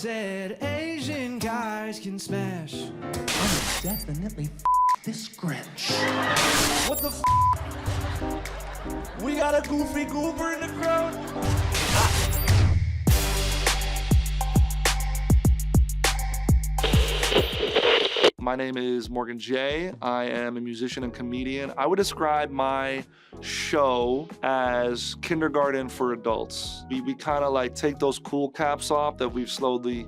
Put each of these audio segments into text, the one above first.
said Asian guys can smash. I'm definitely this Grinch. What the We got a goofy goober in the crowd? My name is Morgan J. I am a musician and comedian. I would describe my show as kindergarten for adults. We kind of like take those cool caps off that we've slowly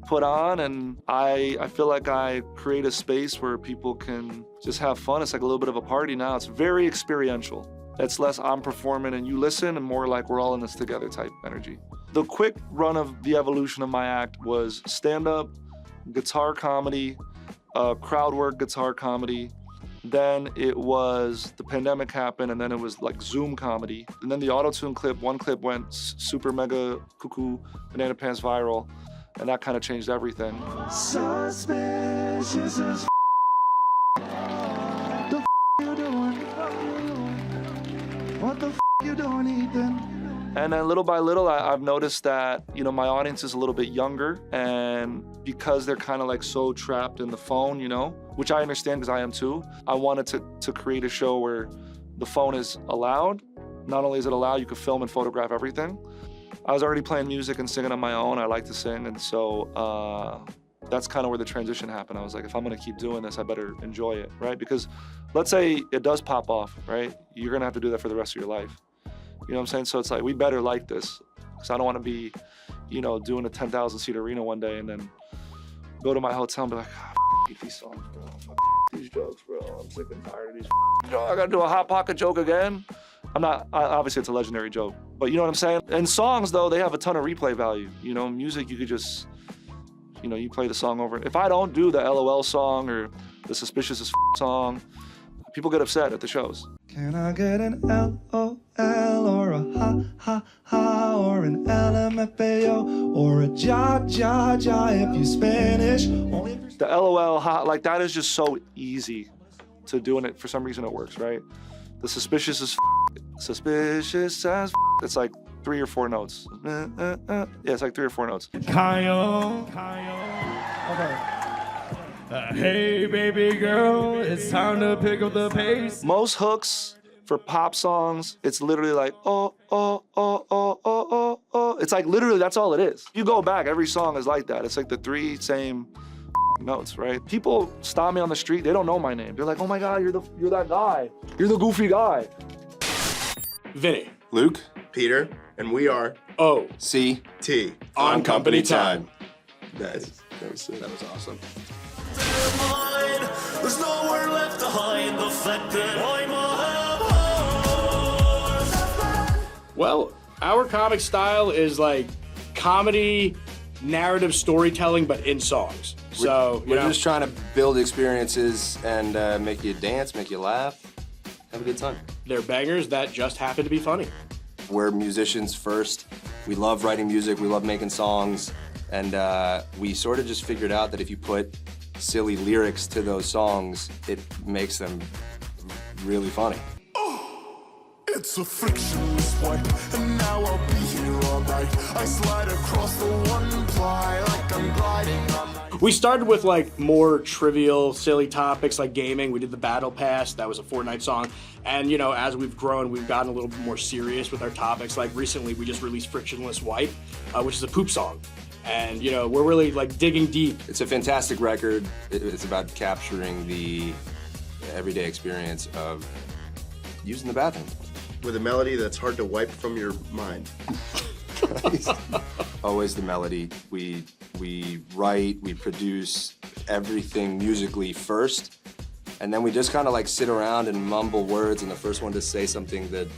put on, and I feel like I create a space where people can just have fun. It's like a little bit of a party now. It's very experiential. It's less I'm performing and you listen, and more like we're all in this together type energy. The quick run of the evolution of my act was stand-up, guitar comedy, crowd work, guitar comedy. Then it was the pandemic happened, and then it was like Zoom comedy. And then the auto-tune clip, one clip went super mega cuckoo banana pants viral, and that kind of changed everything. Suspicious as the you doing? What the you doing, Ethan? And then little by little, I've noticed that, you know, my audience is a little bit younger, and because they're kind of like so trapped in the phone, you know, which I understand because I am too, I wanted to create a show where the phone is allowed. Not only is it allowed, you can film and photograph everything. I was already playing music and singing on my own. I like to sing, and so that's kind of where the transition happened. I was like, if I'm gonna keep doing this, I better enjoy it, right? Because let's say it does pop off, right? You're gonna have to do that for the rest of your life. You know what I'm saying? So it's like, we better like this, because I don't want to be, you know, doing a 10,000 seat arena one day and then go to my hotel and be like, these songs, bro. These jokes, bro. I'm sick and tired of these jokes. I gotta do a Hot Pocket joke again. Obviously it's a legendary joke, but you know what I'm saying? And songs, though, they have a ton of replay value. You know, music, you could just, you know, you play the song over. If I don't do the LOL song or the Suspicious as song, people get upset at the shows. Can I get an LOL or a ha ha ha or an LMFAO or a ja ja ja if you Spanish? The LOL, like that is just so easy to do, and it for some reason it works, right? The suspicious as it's like 3 or 4 notes. Yeah, it's like 3 or 4 notes. Kyle. Okay. Hey, baby girl, it's time to pick up the pace. Most hooks for pop songs, it's literally like, oh, oh, oh, oh, oh, oh, oh. It's like literally, that's all it is. You go back, every song is like that. It's like the 3 same notes, right? People stop me on the street, they don't know my name. They're like, oh my God, you're that guy. You're the goofy guy. Vinny. Luke. Peter. And we are OCT on Company Time. Nice. That was awesome. There's nowhere left to hide the fact that I'm a Well, our comic style is like comedy, narrative storytelling, but in songs. So we're just trying to build experiences and make you dance, make you laugh, have a good time. They're bangers that just happen to be funny. We're musicians first. We love writing music. We love making songs. And we sort of just figured out that if you put silly lyrics to those songs, it makes them really funny. Oh, it's a frictionless wipe, and now I'll be here all night. I slide across the one ply like I'm gliding on night. We started with like more trivial, silly topics like gaming. We did the Battle Pass. That was a Fortnite song. And you know, as we've grown, we've gotten a little bit more serious with our topics. Like recently, we just released Frictionless Wipe, which is a poop song. And, you know, we're really, like, digging deep. It's a fantastic record. It's about capturing the everyday experience of using the bathroom. With a melody that's hard to wipe from your mind. Always the melody. We write, we produce everything musically first, and then we just kind of, like, sit around and mumble words, and the first one to say something that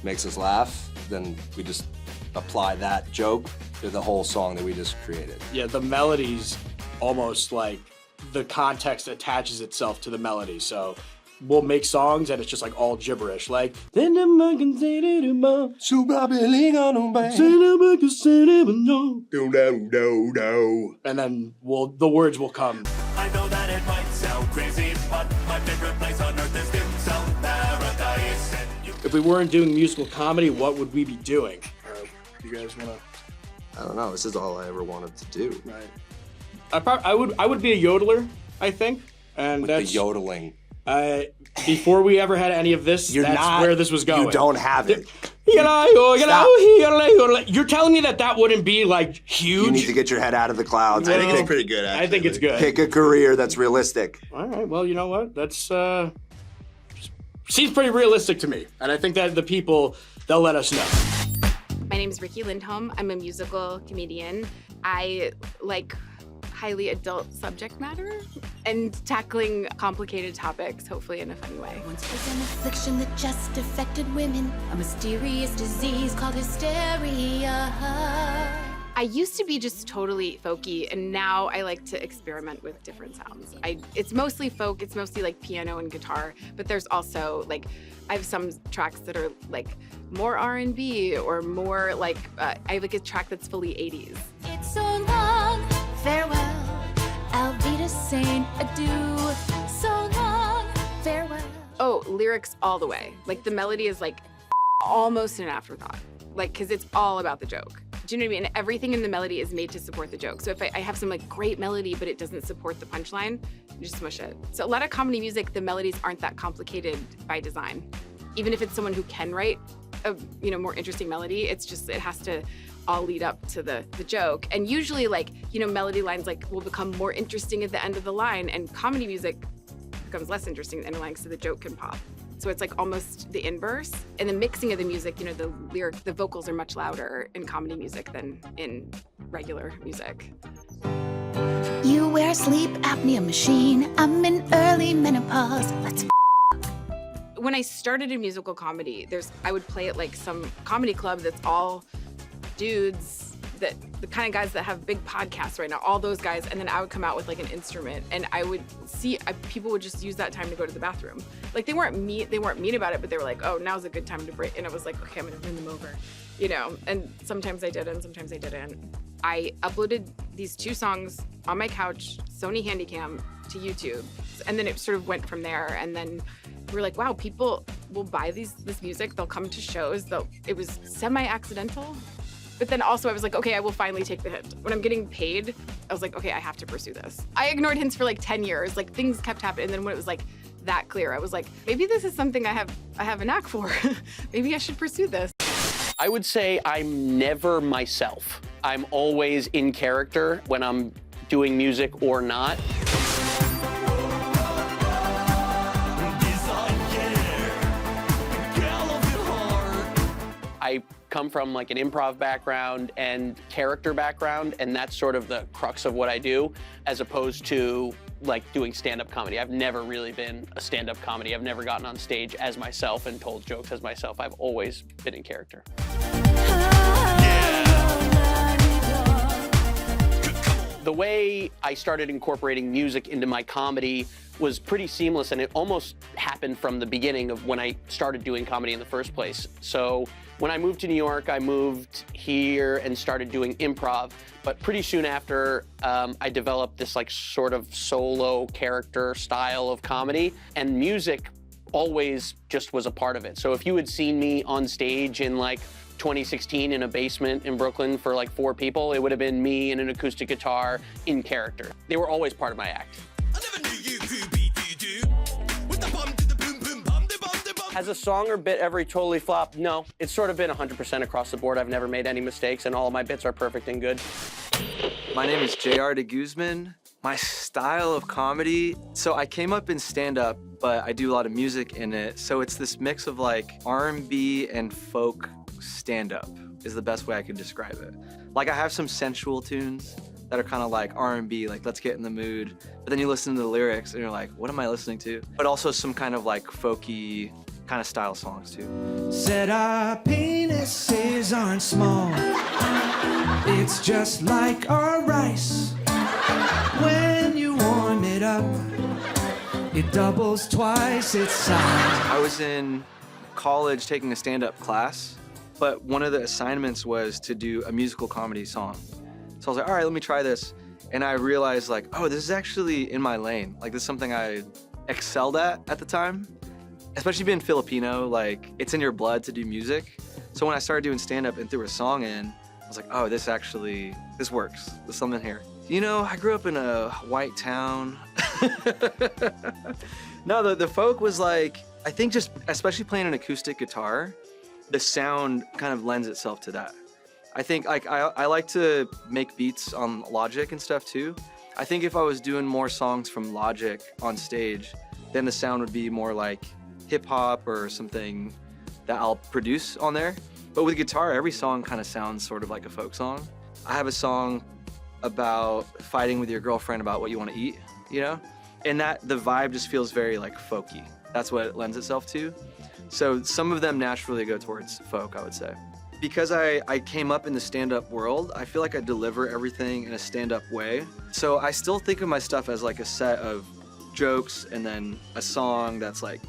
makes us laugh, then we just apply that joke to the whole song that we just created. Yeah, the melodies almost like the context attaches itself to the melody. So we'll make songs and it's just like all gibberish. Like, and then the words will come. I know that it might sound crazy, but my favorite place on earth is dim sum paradise. If we weren't doing musical comedy, what would we be doing? You guys wanna I don't know. This is all I ever wanted to do. Right. I would be a yodeler, I think. And With that's the yodeling. Before we ever had any of this, that's where this was going. You don't have it. You're telling me that wouldn't be like huge? You need to get your head out of the clouds. I think it's pretty good, actually. I think it's good. Pick a career that's realistic. All right, well, you know what? That's seems pretty realistic to me. And I think that the people, they'll let us know. My name is Riki Lindhome. I'm a musical comedian. I like highly adult subject matter and tackling complicated topics, hopefully in a funny way. Once was an affliction that just affected women, a mysterious disease called hysteria. I used to be just totally folky, and now I like to experiment with different sounds. It's mostly folk, it's mostly like piano and guitar, but there's also like, I have some tracks that are like more R&B or more like, I have like a track that's fully 80s. It's so long, farewell, Alvida saying adieu. So long, farewell. Oh, lyrics all the way. Like the melody is like almost an afterthought, like, cause it's all about the joke. Do you know what I mean? And everything in the melody is made to support the joke. So if I have some like great melody, but it doesn't support the punchline, you just smush it. So a lot of comedy music, the melodies aren't that complicated by design. Even if it's someone who can write a more interesting melody, it's just, it has to all lead up to the joke. And usually like, melody lines like will become more interesting at the end of the line, and comedy music becomes less interesting at the end of the line so the joke can pop. So it's like almost the inverse. And the mixing of the music, the vocals are much louder in comedy music than in regular music. You wear a sleep apnea machine. I'm in early menopause. Let's When I started in musical comedy, I would play at like some comedy club that's all dudes, the kind of guys that have big podcasts right now, all those guys, and then I would come out with like an instrument, and I would see people would just use that time to go to the bathroom. Like they weren't mean about it, but they were like, oh, now's a good time to break. And I was like, okay, I'm gonna win them over, and sometimes I did and sometimes I didn't. I uploaded these 2 songs on my couch, Sony Handycam, to YouTube, and then it sort of went from there. And then we were like, wow, people will buy this music, they'll come to shows, it was semi-accidental. But then also I was like, okay, I will finally take the hint. When I'm getting paid, I was like, okay, I have to pursue this. I ignored hints for like 10 years, like things kept happening. And then when it was like that clear, I was like, maybe this is something I have a knack for. Maybe I should pursue this. I would say I'm never myself. I'm always in character when I'm doing music or not. I come from like an improv background and character background, and that's sort of the crux of what I do, as opposed to like doing stand-up comedy. I've never really been a stand-up comedy. I've never gotten on stage as myself and told jokes as myself. I've always been in character. The way I started incorporating music into my comedy was pretty seamless, and it almost happened from the beginning of when I started doing comedy in the first place. So when I moved to New York, I moved here and started doing improv. But pretty soon after, I developed this like sort of solo character style of comedy, and music always just was a part of it. So if you had seen me on stage in like 2016 in a basement in Brooklyn for like 4 people, it would have been me and an acoustic guitar in character. They were always part of my act. Has a song or bit ever totally flopped? No. It's sort of been 100% across the board. I've never made any mistakes, and all of my bits are perfect and good. My name is J.R. de Guzman. My style of comedy, so I came up in stand-up, but I do a lot of music in it. So it's this mix of like R&B and folk stand-up is the best way I can describe it. Like I have some sensual tunes that are kind of like R&B, like let's get in the mood. But then you listen to the lyrics and you're like, what am I listening to? But also some kind of like folky kind of style songs too. Said our penises aren't small. It's just like our rice. When you warm it up, it doubles twice its size. I was in college taking a stand-up class, but one of the assignments was to do a musical comedy song. So I was like, all right, let me try this. And I realized like, oh, this is actually in my lane. Like this is something I excelled at the time. Especially being Filipino, like it's in your blood to do music. So when I started doing stand-up and threw a song in, I was like, oh, this works. There's something here. You know, I grew up in a white town. No, the folk was like, I think just, especially playing an acoustic guitar, the sound kind of lends itself to that. I think like I like to make beats on Logic and stuff too. I think if I was doing more songs from Logic on stage, then the sound would be more like hip hop or something that I'll produce on there. But with guitar, every song kind of sounds sort of like a folk song. I have a song about fighting with your girlfriend about what you want to eat, you know? And that the vibe just feels very like folky. That's what it lends itself to. So some of them naturally go towards folk, I would say. Because I came up in the stand-up world, I feel like I deliver everything in a stand-up way. So I still think of my stuff as like a set of jokes and then a song that's like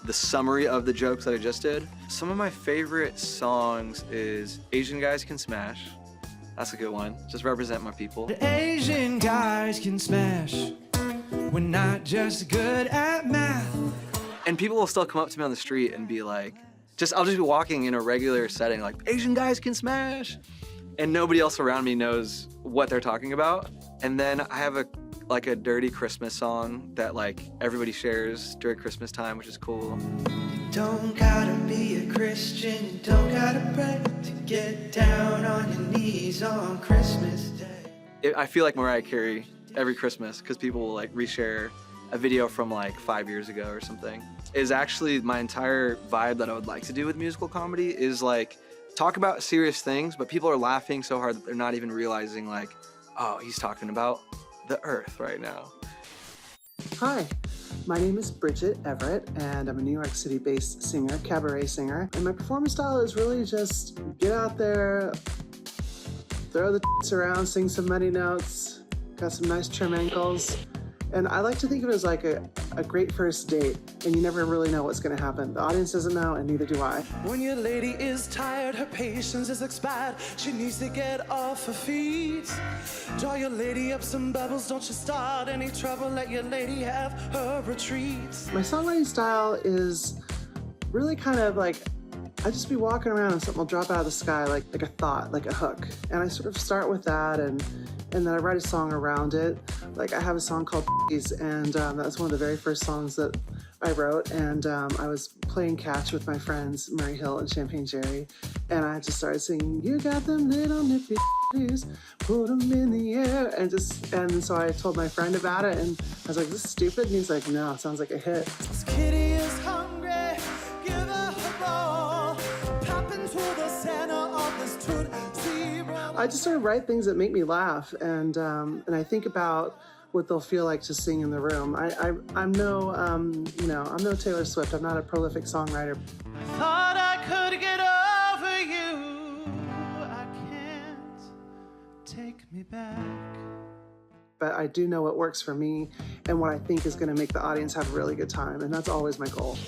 the summary of the jokes that I just did. Some of my favorite songs is Asian Guys Can Smash. That's a good one. Just represent my people. The Asian guys can smash. We're not just good at math. And people will still come up to me on the street and be like, I'll just be walking in a regular setting like, Asian guys can smash. And nobody else around me knows what they're talking about. And then I have a dirty Christmas song that like everybody shares during Christmas time, which is cool. Don't gotta be a Christian, you don't gotta pray to get down on your knees on Christmas Day. I feel like Mariah Carey every Christmas because people will like reshare a video from like 5 years ago or something. Is actually my entire vibe that I would like to do with musical comedy is like talk about serious things, but people are laughing so hard that they're not even realizing like, oh, he's talking about the earth right now. Hi, my name is Bridget Everett, and I'm a New York City-based singer, cabaret singer. And my performance style is really just get out there, throw the around, sing some muddy notes, got some nice trim ankles. And I like to think of it as like a great first date, and you never really know what's gonna happen. The audience doesn't know, and neither do I. When your lady is tired, her patience is expired, she needs to get off her feet. Draw your lady up some bubbles, don't you start any trouble, let your lady have her retreat. My songwriting style is really kind of like, I just be walking around and something will drop out of the sky like a thought, like a hook. And I sort of start with that and then I write a song around it. Like I have a song called and that was one of the very first songs that I wrote. And I was playing catch with my friends, Murray Hill and Champagne Jerry. And I just started singing, you got them little nippy put them in the air. And so I told my friend about it and I was like, this is stupid. And he's like, no, it sounds like a hit. This kitty is hungry, give her a ball, pop into the center of this Tootsie Roll. I just sort of write things that make me laugh, and I think about what they'll feel like to sing in the room. I'm no, I'm no Taylor Swift. I'm not a prolific songwriter. I thought I could get over you. I can't take me back. But I do know what works for me and what I think is going to make the audience have a really good time, and that's always my goal.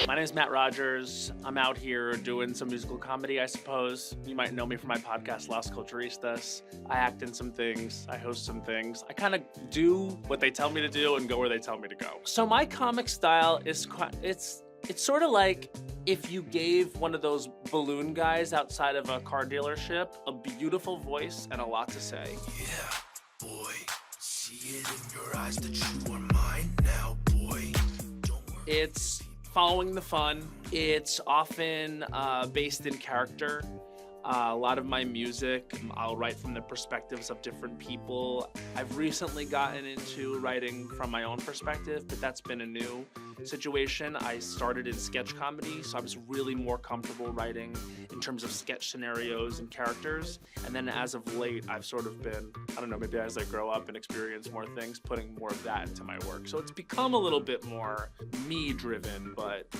My name is Matt Rogers. I'm out here doing some musical comedy, I suppose. You might know me from my podcast, Las Culturistas. I act in some things, I host some things. I kind of do what they tell me to do and go where they tell me to go. So my comic style is it's sort of like if you gave one of those balloon guys outside of a car dealership a beautiful voice and a lot to say. Yeah, boy, see it in your eyes that you are mine now, boy. Don't worry. It's following the fun. It's often based in character. A lot of my music, I'll write from the perspectives of different people. I've recently gotten into writing from my own perspective, but that's been a new situation. I started in sketch comedy, so I was really more comfortable writing in terms of sketch scenarios and characters. And then as of late, I've sort of been, I don't know, maybe as I grow up and experience more things, putting more of that into my work. So it's become a little bit more me-driven, but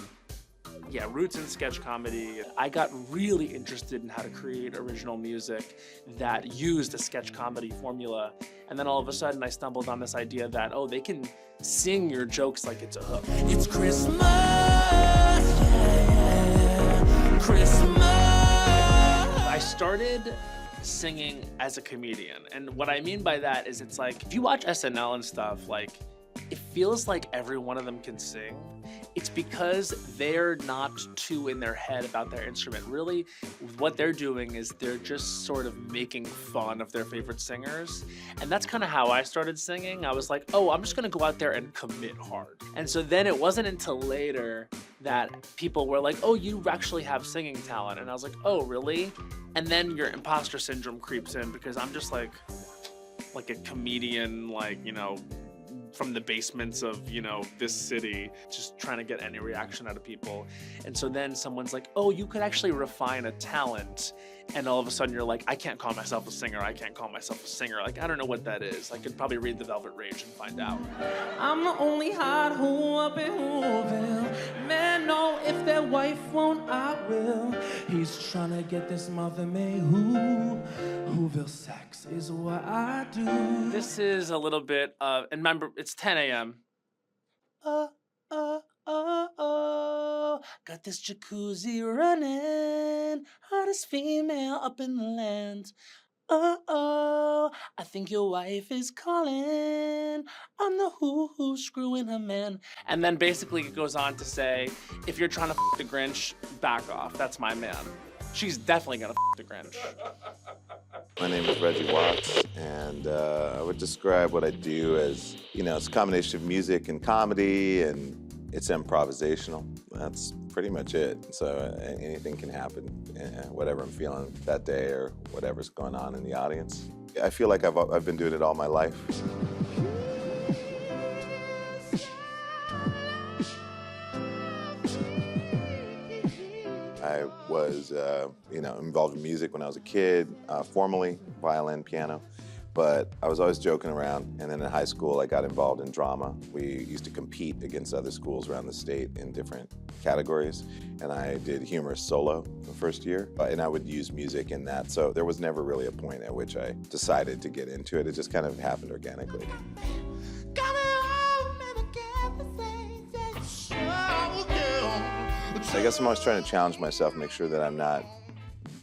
yeah, roots in sketch comedy. I got really interested in how to create original music that used a sketch comedy formula. And then all of a sudden I stumbled on this idea that, oh, they can sing your jokes like it's a hook. It's Christmas, yeah, Christmas. I started singing as a comedian. And what I mean by that is it's like, if you watch SNL and stuff, like, it feels like every one of them can sing. It's because they're not too in their head about their instrument. Really, what they're doing is they're just sort of making fun of their favorite singers. And that's kind of how I started singing. I was like, oh, I'm just gonna go out there and commit hard. And so then it wasn't until later that people were like, oh, you actually have singing talent. And I was like, oh, really? And then your imposter syndrome creeps in because I'm just like a comedian, like, you know, from the basements of, you know, this city, just trying to get any reaction out of people. And so then someone's like, oh, you could actually refine a talent. And all of a sudden you're like, I can't call myself a singer. I can't call myself a singer. Like, I don't know what that is. I could probably read The Velvet Rage and find out. I'm the only hot who up in Whoville. Man, no, if their wife won't, I will. He's trying to get this mother made Whoville sex is what I do. This is a little bit of, and remember, it's 10 a.m. Got this jacuzzi running, hottest female up in the land. I think your wife is calling. I'm the who screwing her man. And then basically it goes on to say, if you're trying to f the Grinch, back off. That's my man. She's definitely gonna f the Grinch. My name is Reggie Watts, and I would describe what I do as, you know, it's a combination of music and comedy, and it's improvisational. That's pretty much it. So anything can happen, whatever I'm feeling that day or whatever's going on in the audience. I feel like I've been doing it all my life. I was, you know, involved in music when I was a kid, formally, violin, piano. But I was always joking around, and then in high school I got involved in drama. We used to compete against other schools around the state in different categories, and I did humorous solo the first year, and I would use music in that. So there was never really a point at which I decided to get into it. It just kind of happened organically. I guess I'm always trying to challenge myself, make sure that I'm not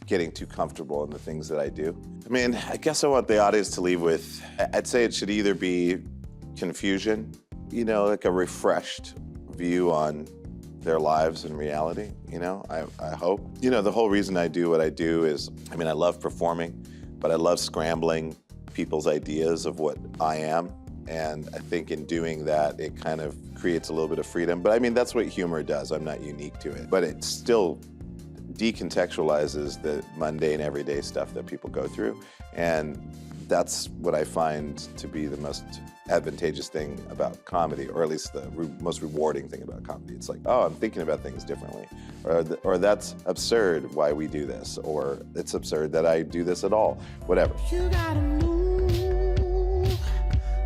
getting too comfortable in the things that I do. I mean, I guess I want the audience to leave with, I'd say it should either be confusion, you know, like a refreshed view on their lives and reality, you know, I hope. You know, the whole reason I do what I do is, I mean, I love performing, but I love scrambling people's ideas of what I am. And I think in doing that, it kind of creates a little bit of freedom. But I mean, that's what humor does. I'm not unique to it. But it still decontextualizes the mundane, everyday stuff that people go through. And that's what I find to be the most advantageous thing about comedy, or at least the most rewarding thing about comedy. It's like, oh, I'm thinking about things differently. Or that's absurd why we do this. Or it's absurd that I do this at all. Whatever. You gotta move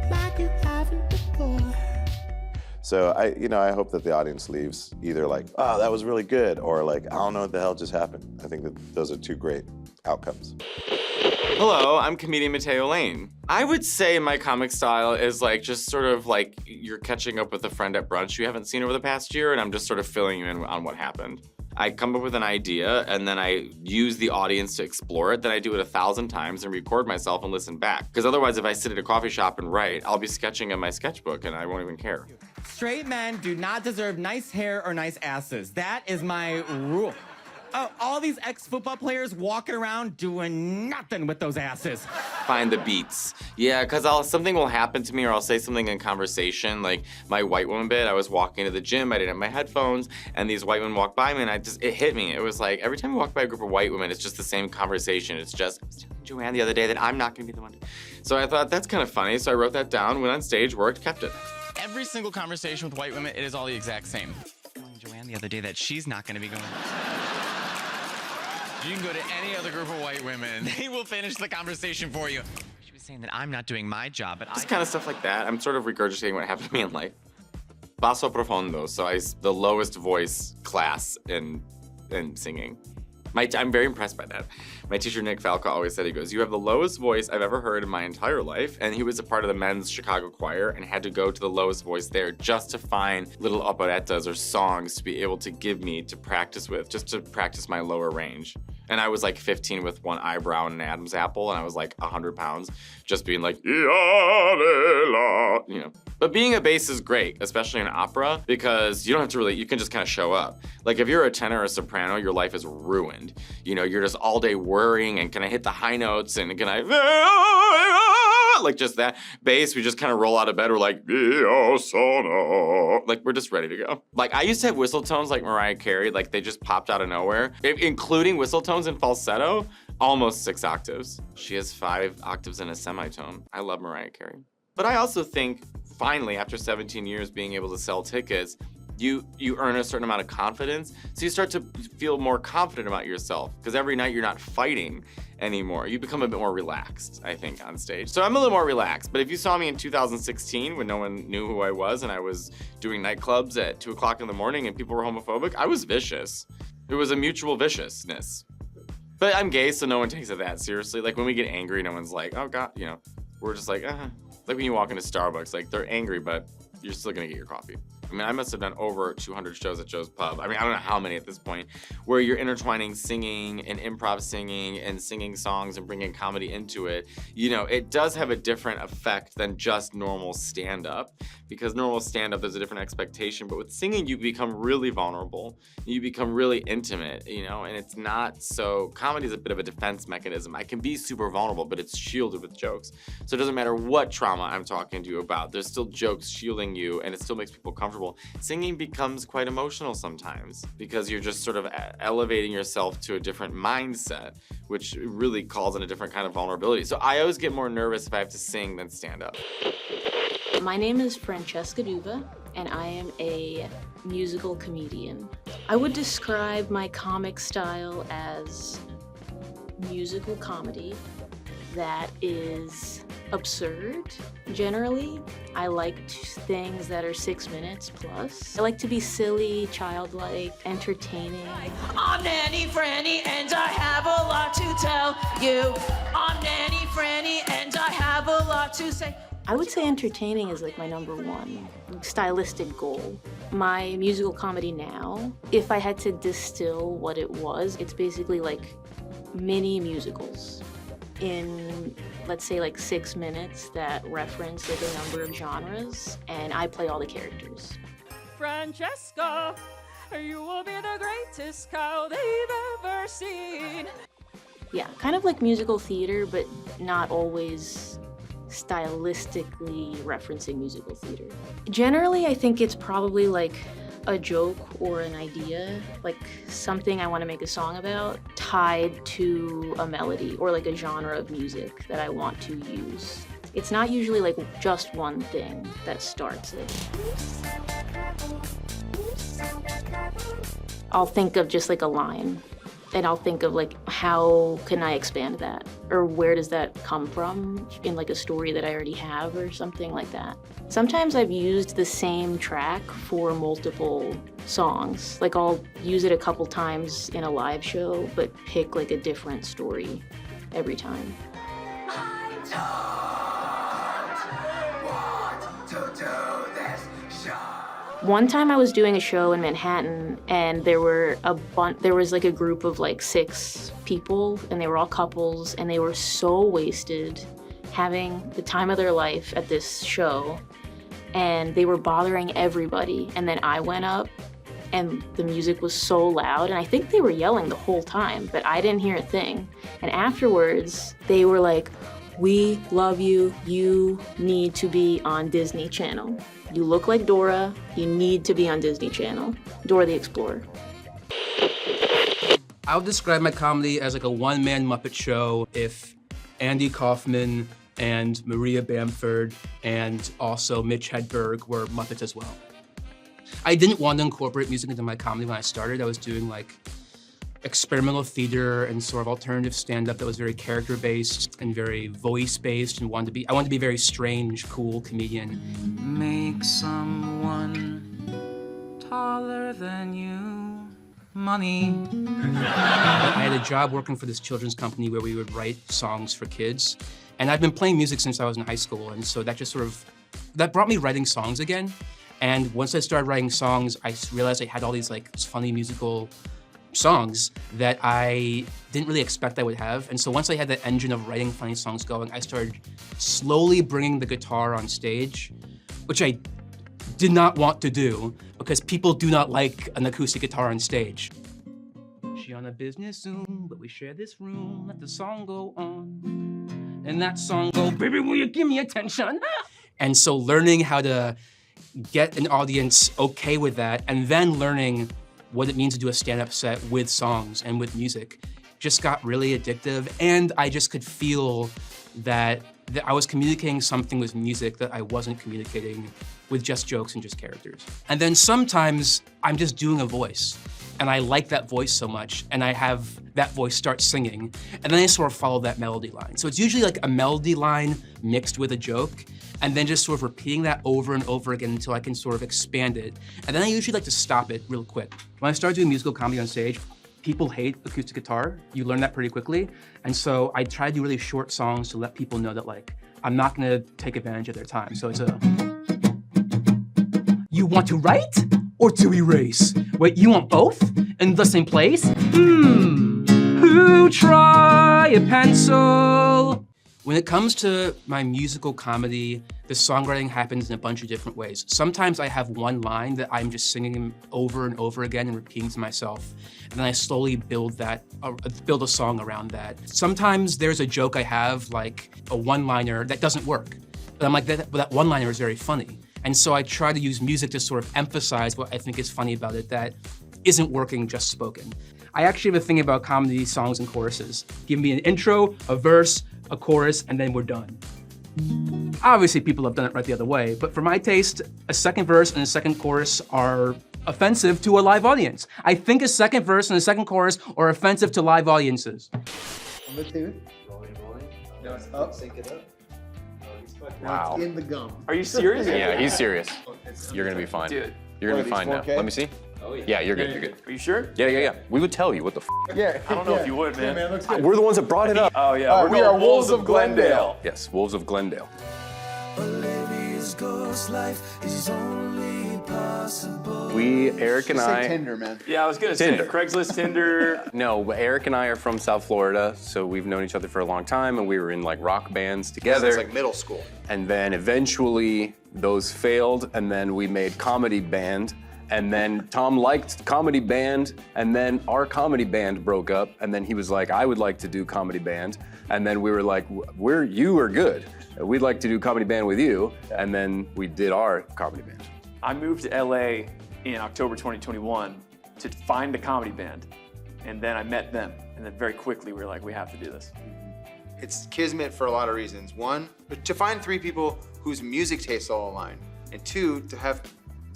like you haven't before. So I hope that the audience leaves either like, oh, that was really good, or like, I don't know what the hell just happened. I think that those are two great outcomes. Hello, I'm comedian Matteo Lane. I would say my comic style is like just sort of like you're catching up with a friend at brunch you haven't seen over the past year, and I'm just sort of filling you in on what happened. I come up with an idea, and then I use the audience to explore it. Then I do it 1,000 times and record myself and listen back. Because otherwise, if I sit at a coffee shop and write, I'll be sketching in my sketchbook, and I won't even care. Straight men do not deserve nice hair or nice asses. That is my rule. Oh, all these ex-football players walking around doing nothing with those asses. Find the beats. Yeah, because something will happen to me, or I'll say something in conversation. Like my white woman bit, I was walking to the gym, I didn't have my headphones, and these white women walked by me, and it hit me. It was like, every time I walk by a group of white women, it's just the same conversation. It's just, I was telling Joanne the other day that I'm not gonna be the one. So I thought, that's kind of funny, so I wrote that down, went on stage, worked, kept it. Every single conversation with white women, it is all the exact same. Telling Joanne the other day that she's not gonna be going. You can go to any other group of white women. They will finish the conversation for you. She was saying that I'm not doing my job, but just kind of stuff like that. I'm sort of regurgitating what happened to me in life. Basso profondo, so the lowest voice class in singing. I'm very impressed by that. My teacher, Nick Falca, always said, he goes, you have the lowest voice I've ever heard in my entire life. And he was a part of the men's Chicago choir and had to go to the lowest voice there just to find little operettas or songs to be able to give me to practice with, just to practice my lower range. And I was like 15 with one eyebrow and an Adam's apple, and I was like 100 pounds, just being like, you know. But being a bass is great, especially in opera, because you don't have to really, you can just kind of show up. Like if you're a tenor or a soprano, your life is ruined. You know, you're just all day worrying and can I hit the high notes and can I, like just that. Bass, we just kind of roll out of bed, we're like, like we're just ready to go. Like I used to have whistle tones like Mariah Carey, like they just popped out of nowhere. Including whistle tones and falsetto, almost 6 octaves. She has 5 octaves in a semitone. I love Mariah Carey. But I also think, finally, after 17 years being able to sell tickets, you earn a certain amount of confidence. So you start to feel more confident about yourself because every night you're not fighting anymore. You become a bit more relaxed, I think, on stage. So I'm a little more relaxed. But if you saw me in 2016 when no one knew who I was and I was doing nightclubs at 2 o'clock in the morning and people were homophobic, I was vicious. It was a mutual viciousness. But I'm gay, so no one takes it that seriously. Like when we get angry, no one's like, oh God, you know, we're just like, Like when you walk into Starbucks, like they're angry, but you're still gonna get your coffee. I mean, I must have done over 200 shows at Joe's Pub. I mean, I don't know how many at this point, where you're intertwining singing and improv singing and singing songs and bringing comedy into it. You know, it does have a different effect than just normal stand-up, because normal stand-up, there's a different expectation, but with singing, you become really vulnerable. You become really intimate, you know, and it's not so, comedy is a bit of a defense mechanism. I can be super vulnerable, but it's shielded with jokes. So it doesn't matter what trauma I'm talking to you about, there's still jokes shielding you, and it still makes people comfortable. Singing becomes quite emotional sometimes because you're just sort of elevating yourself to a different mindset, which really calls in a different kind of vulnerability. So I always get more nervous if I have to sing than stand up. My name is Francesca D'Uva, and I am a musical comedian. I would describe my comic style as musical comedy that is absurd. Generally, I like things that are 6 minutes plus. I like to be silly, childlike, entertaining. I'm Nanny Franny and I have a lot to tell you. I'm Nanny Franny and I have a lot to say. I would say entertaining is like my #1 stylistic goal. My musical comedy now, if I had to distill what it was, it's basically like mini musicals in, let's say, like 6 minutes that reference like a number of genres, and I play all the characters. Francesca, you will be the greatest cow they've ever seen. Yeah, kind of like musical theater, but not always stylistically referencing musical theater. Generally, I think it's probably like a joke or an idea, like something I want to make a song about, tied to a melody or like a genre of music that I want to use. It's not usually like just one thing that starts it. I'll think of just like a line, and I'll think of like, how can I expand that? Or where does that come from in like a story that I already have or something like that. Sometimes I've used the same track for multiple songs. Like I'll use it a couple times in a live show, but pick like a different story every time. One time I was doing a show in Manhattan, and there was like a group of like 6 people, and they were all couples, and they were so wasted, having the time of their life at this show, and they were bothering everybody. And then I went up, and the music was so loud, and I think they were yelling the whole time, but I didn't hear a thing. And afterwards, they were like, "We love you. You need to be on Disney Channel. You look like Dora. You need to be on Disney Channel. Dora the Explorer." I would describe my comedy as like a one-man Muppet show if Andy Kaufman and Maria Bamford and also Mitch Hedberg were Muppets as well. I didn't want to incorporate music into my comedy when I started. I was doing like experimental theater and sort of alternative stand-up that was very character-based and very voice-based, and I wanted to be a very strange, cool comedian. Make someone taller than you. Money. I had a job working for this children's company where we would write songs for kids. And I've been playing music since I was in high school, and so that just that brought me writing songs again. And once I started writing songs, I realized I had all these like funny musical songs that I didn't really expect I would have. And so once I had that engine of writing funny songs going, I started slowly bringing the guitar on stage which I did not want to do because people do not like an acoustic guitar on stage. She on a business Zoom, but we share this room, let the song go on. And that song go, baby, will you give me attention? And so learning how to get an audience okay with that, and then learning what it means to do a stand-up set with songs and with music just got really addictive, and I just could feel that I was communicating something with music that I wasn't communicating with just jokes and just characters. And then sometimes I'm just doing a voice, and I like that voice so much, and I have that voice start singing, and then I sort of follow that melody line. So it's usually like a melody line mixed with a joke, and then just sort of repeating that over and over again until I can sort of expand it. And then I usually like to stop it real quick. When I started doing musical comedy on stage, people hate acoustic guitar. You learn that pretty quickly. And so I try to do really short songs to let people know that, like, I'm not gonna take advantage of their time. So it's a, you want to write or to erase? Wait, you want both in the same place? Who try a pencil? When it comes to my musical comedy, the songwriting happens in a bunch of different ways. Sometimes I have one line that I'm just singing over and over again and repeating to myself, and then I slowly build a song around that. Sometimes there's a joke I have, like a one-liner that doesn't work, but I'm like, that one-liner is very funny. And so I try to use music to sort of emphasize what I think is funny about it that isn't working just spoken. I actually have a thing about comedy songs and choruses. Give me an intro, a verse, a chorus, and then we're done. Obviously, people have done it right the other way, but for my taste, a second verse and a second chorus are offensive to a live audience. I think a second verse and a second chorus are offensive to live audiences. Number two. Rolling. No, it's up. Sync it up. Now it's in the gum. Are you serious? Yeah, he's serious. You're gonna be fine. Dude. You're gonna be fine now. 4K? Let me see. Oh, yeah. Yeah, you're good, you're good. Are you sure? Yeah. We would tell you what the f. Yeah. I don't know if you would, man. Yeah, man, looks good. We're the ones that brought it up. Oh yeah, we are Wolves of Glendale. Yes, Wolves of Glendale. Olivia's ghost life is only possible. Eric and Just say I. Tinder, man. Yeah, I was gonna Tinder. say Craigslist, Tinder. No, but Eric and I are from South Florida, so we've known each other for a long time, and we were in like rock bands together. It's like middle school. And then eventually those failed, and then we made comedy band. And then Tom liked comedy band, and then our comedy band broke up, and then he was like, I would like to do comedy band. And then we were like, you are good. We'd like to do comedy band with you. And then we did our comedy band. I moved to LA in October 2021 to find a comedy band. And then I met them. And then very quickly we were like, we have to do this. It's kismet for a lot of reasons. One, to find three people whose music tastes all align. And two, to have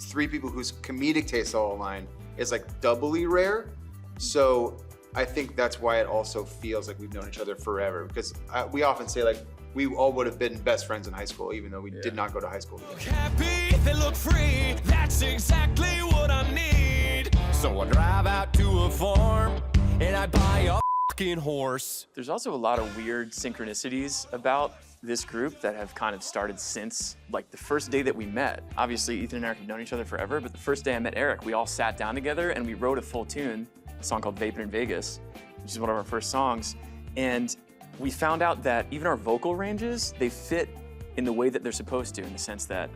three people whose comedic tastes all align is like doubly rare. So I think that's why it also feels like we've known each other forever, because we often say like we all would have been best friends in high school, even though we did not go to high school together. Happy, they look free, that's exactly what I need. So I drive out to a farm and I buy a fucking horse. There's also a lot of weird synchronicities about this group that have kind of started since like the first day that we met. Obviously, Ethan and Eric have known each other forever, but the first day I met Eric, we all sat down together and we wrote a full tune, a song called Vapor in Vegas, which is one of our first songs. And we found out that even our vocal ranges, they fit in the way that they're supposed to, in the sense that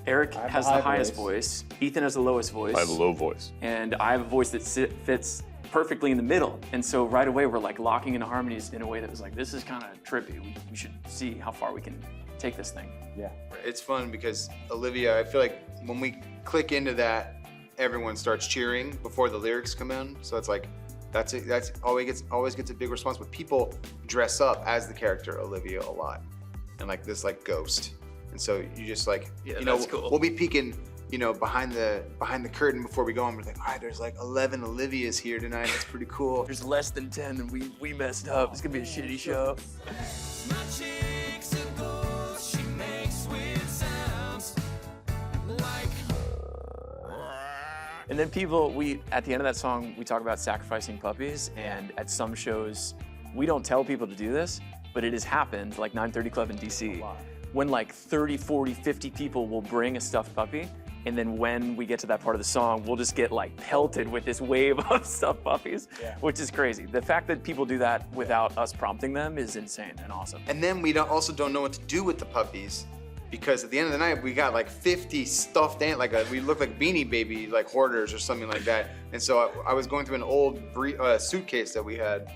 Eric has the highest voice, Ethan has the lowest voice. I have a low voice. And I have a voice that fits perfectly in the middle. And so right away, we're like locking into harmonies in a way that was like, this is kind of trippy. We should see how far we can take this thing. Yeah. It's fun because Olivia, I feel like when we click into that, everyone starts cheering before the lyrics come in. So it's like, that's always gets a big response, but people dress up as the character Olivia a lot. And like this like ghost. And so you just like, Yeah, you know, that's cool. we'll be peeking, you know, behind the curtain before we go, and we're like, all right, there's like 11 Olivias here tonight. That's pretty cool. There's less than 10 and we messed up. It's gonna be a shitty show. My chick's a ghost, she makes weird sounds like. And then people, at the end of that song, we talk about sacrificing puppies, and at some shows, we don't tell people to do this, but it has happened, like 930 Club in DC, when like 30, 40, 50 people will bring a stuffed puppy, and then when we get to that part of the song, we'll just get like pelted with this wave of stuffed puppies, which is crazy. The fact that people do that without us prompting them is insane and awesome. And then we also don't know what to do with the puppies. because at the end of the night we got like 50 stuffed we looked like Beanie Baby like hoarders or something like that. And so I was going through an old suitcase that we had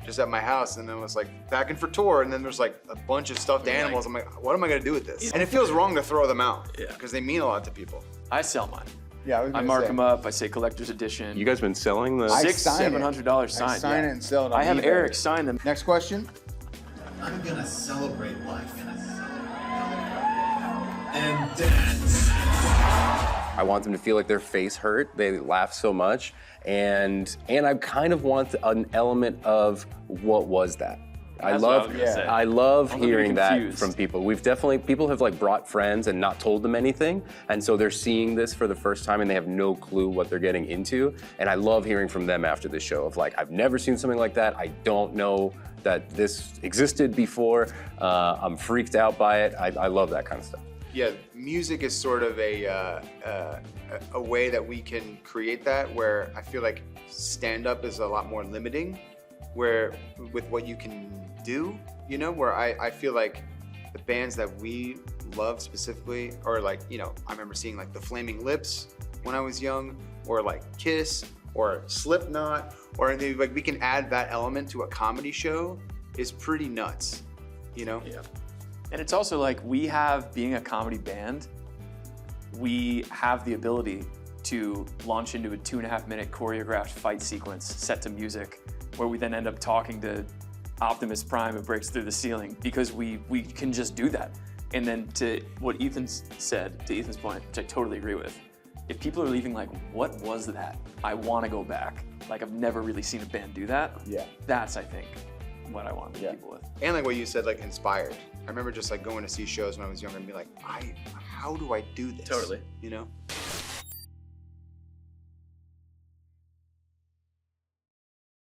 just at my house, and then it was like packing for tour, and then there's like a bunch of stuffed animals. I'm like, what am I gonna do with this? And it feels wrong to throw them out because they mean a lot to people. I sell mine. Yeah, I mark them up. I say collector's edition. You guys been selling the $600-$700 signed. I sign it and sell it on I have eBay. Eric sign them. Next question. I'm gonna celebrate life and dance. I want them to feel like their face hurt. They laugh so much, and I kind of want an element of what was that. I love hearing that from people. People have like brought friends and not told them anything, and so they're seeing this for the first time and they have no clue what they're getting into. And I love hearing from them after the show of like, I've never seen something like that. I don't know that this existed before. I'm freaked out by it. I love that kind of stuff. Yeah, music is sort of a way that we can create that, where I feel like stand-up is a lot more limiting, where with what you can do, you know, where I feel like the bands that we love specifically, or like, you know, I remember seeing like the Flaming Lips when I was young, or like Kiss, or Slipknot, or like we can add that element to a comedy show is pretty nuts, you know? Yeah. And it's also like being a comedy band, we have the ability to launch into a 2.5-minute choreographed fight sequence set to music, where we then end up talking to Optimus Prime who breaks through the ceiling, because we can just do that. And then to what Ethan said, to Ethan's point, which I totally agree with, if people are leaving like, what was that? I want to go back. Like, I've never really seen a band do that. Yeah. That's, I think, what I want to leave people with. And like what you said, like inspired. I remember just like going to see shows when I was younger and be like, how do I do this? Totally. You know?